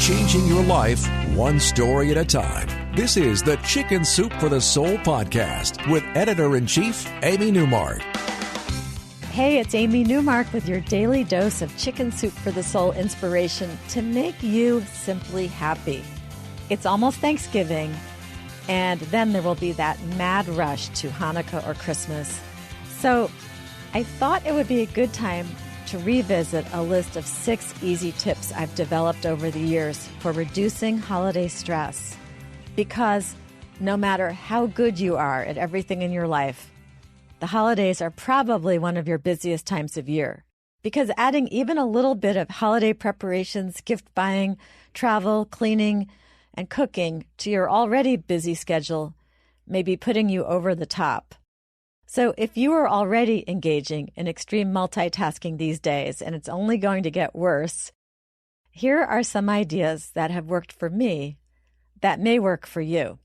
changing your life one story at a time. This is the Chicken Soup for the Soul podcast with Editor-in-Chief Amy Newmark. Hey, it's Amy Newmark with your daily dose of Chicken Soup for the Soul inspiration to make you simply happy. It's almost Thanksgiving, and then there will be that mad rush to Hanukkah or Christmas. So I thought it would be a good time to revisit a list of 6 easy tips I've developed over the years for reducing holiday stress. Because no matter how good you are at everything in your life, the holidays are probably one of your busiest times of year. Because adding even a little bit of holiday preparations, gift buying, travel, cleaning, and cooking to your already busy schedule may be putting you over the top. So if you are already engaging in extreme multitasking these days, and it's only going to get worse, here are some ideas that have worked for me that may work for you.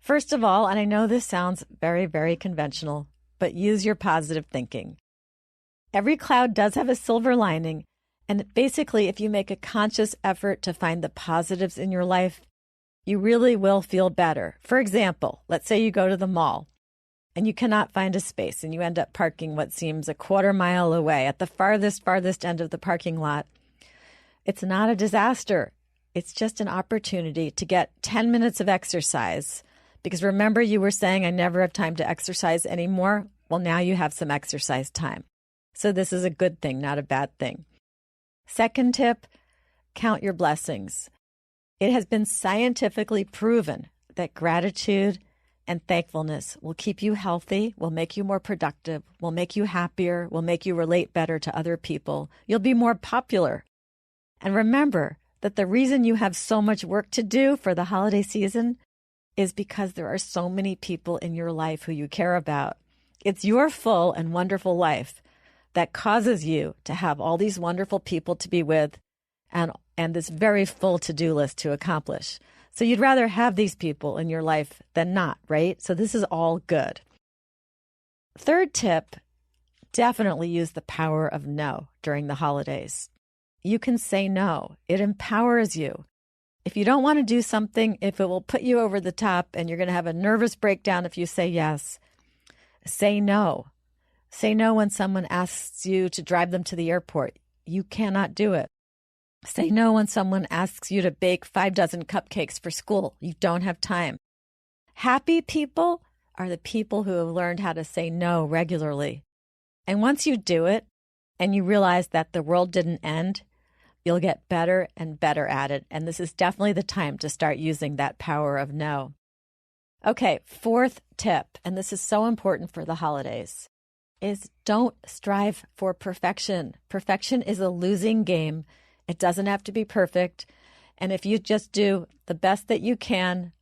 First of all, and I know this sounds very, very conventional, but use your positive thinking. Every cloud does have a silver lining, and basically if you make a conscious effort to find the positives in your life, you really will feel better. For example, let's say you go to the mall and you cannot find a space and you end up parking what seems a quarter mile away at the farthest end of the parking lot. It's not a disaster. It's just an opportunity to get 10 minutes of exercise. Because remember, you were saying, I never have time to exercise anymore. Well, now you have some exercise time. So this is a good thing, not a bad thing. Second tip, count your blessings. It has been scientifically proven that gratitude and thankfulness will keep you healthy, will make you more productive, will make you happier, will make you relate better to other people. You'll be more popular. And remember that the reason you have so much work to do for the holiday season is because there are so many people in your life who you care about. It's your full and wonderful life that causes you to have all these wonderful people to be with and this very full to-do list to accomplish. So you'd rather have these people in your life than not, right? So this is all good. Third tip, definitely use the power of no during the holidays. You can say no. It empowers you. If you don't want to do something, if it will put you over the top and you're going to have a nervous breakdown if you say yes, say no. Say no when someone asks you to drive them to the airport. You cannot do it. Say no when someone asks you to bake 5 dozen cupcakes for school. You don't have time. Happy people are the people who have learned how to say no regularly. And once you do it and you realize that the world didn't end, you'll get better and better at it. And this is definitely the time to start using that power of no. Okay, fourth tip, and this is so important for the holidays, is don't strive for perfection. Perfection is a losing game. It doesn't have to be perfect. And if you just do the best that you can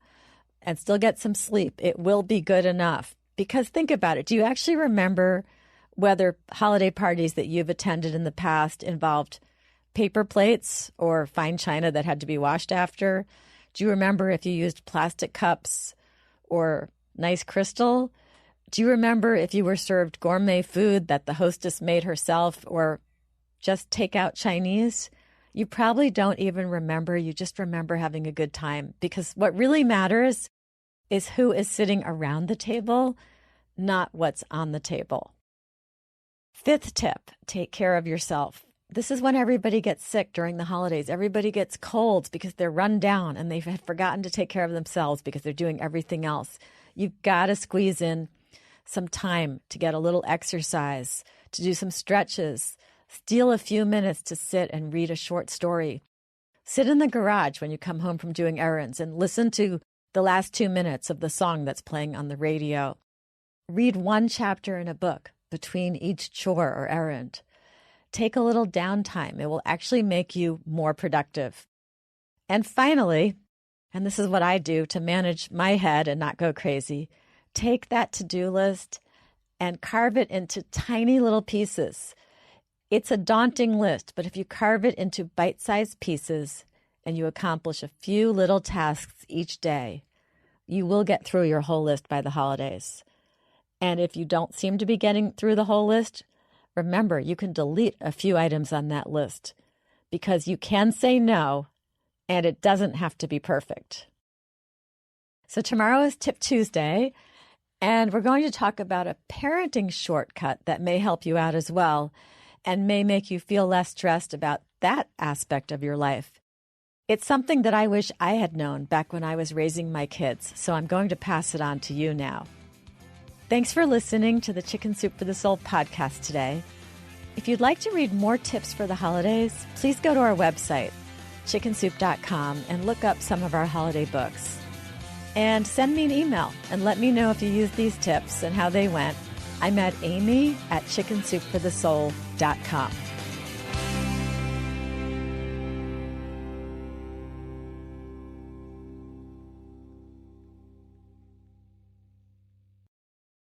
and still get some sleep, it will be good enough. Because think about it. Do you actually remember whether holiday parties that you've attended in the past involved paper plates or fine china that had to be washed after? Do you remember if you used plastic cups or nice crystal? Do you remember if you were served gourmet food that the hostess made herself or just takeout Chinese? You probably don't even remember. You just remember having a good time, because what really matters is who is sitting around the table, not what's on the table. Fifth tip, take care of yourself. This is when everybody gets sick during the holidays. Everybody gets colds because they're run down and they've forgotten to take care of themselves because they're doing everything else. You've got to squeeze in some time to get a little exercise, to do some stretches, steal a few minutes to sit and read a short story. Sit in the garage when you come home from doing errands and listen to the last 2 minutes of the song that's playing on the radio. Read one chapter in a book between each chore or errand. Take a little downtime. It will actually make you more productive. And finally, and this is what I do to manage my head and not go crazy, take that to-do list and carve it into tiny little pieces. It's a daunting list, but if you carve it into bite-sized pieces and you accomplish a few little tasks each day, you will get through your whole list by the holidays. And if you don't seem to be getting through the whole list, remember, you can delete a few items on that list because you can say no and it doesn't have to be perfect. So tomorrow is Tip Tuesday, and we're going to talk about a parenting shortcut that may help you out as well and may make you feel less stressed about that aspect of your life. It's something that I wish I had known back when I was raising my kids, so I'm going to pass it on to you now. Thanks for listening to the Chicken Soup for the Soul podcast today. If you'd like to read more tips for the holidays, please go to our website, chickensoup.com, and look up some of our holiday books. And send me an email and let me know if you used these tips and how they went. I'm at amy@chickensoupforthesoul.com.